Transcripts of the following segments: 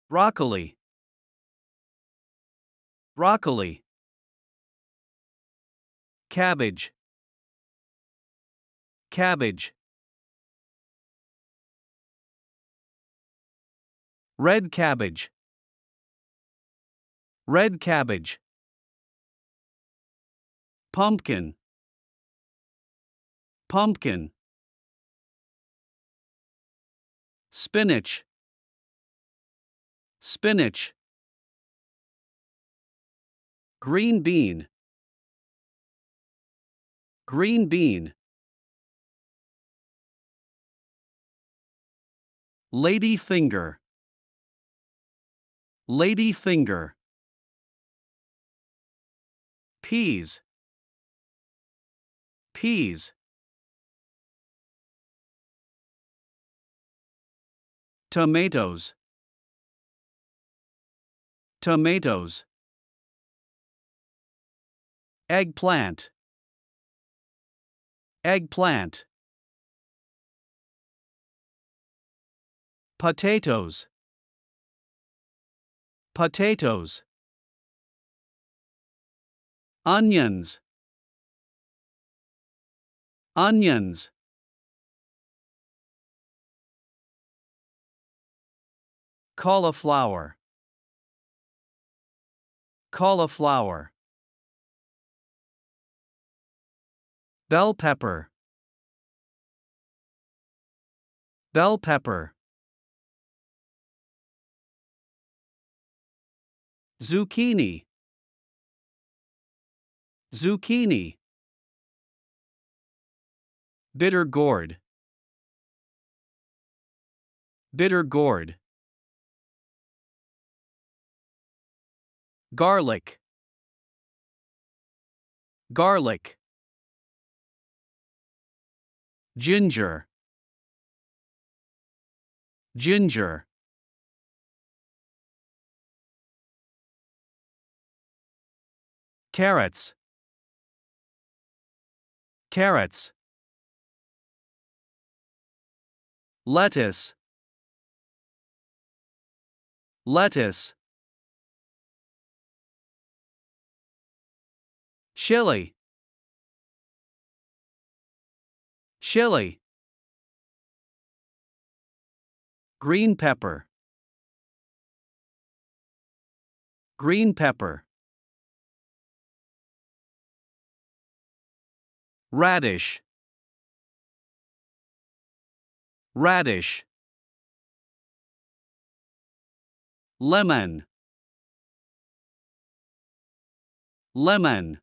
broccoli, broccoli, cabbage, cabbage, red cabbage, red cabbage, pumpkin, pumpkin, spinach, spinach, green bean, green bean, lady finger, lady finger, peas, peas, tomatoes, tomatoes, eggplant, eggplant, potatoes, potatoes, onions, onions, cauliflower, cauliflower, bell pepper, bell pepper, zucchini, zucchini, bitter gourd, bitter gourd, garlic, garlic, ginger, ginger, carrots, carrots, lettuce, lettuce, chili, chili, green pepper, green pepper, radish, radish, lemon, lemon,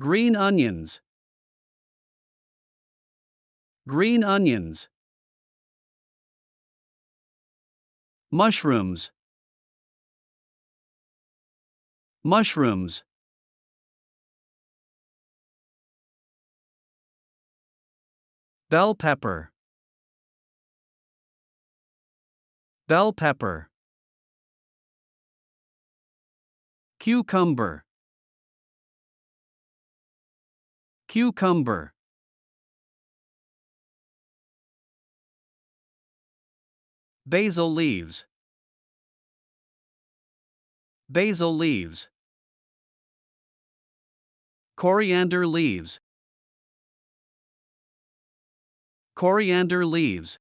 green onions, green onions, mushrooms, mushrooms, bell pepper, bell pepper, cucumber, cucumber, basil leaves, basil leaves, coriander leaves, coriander leaves,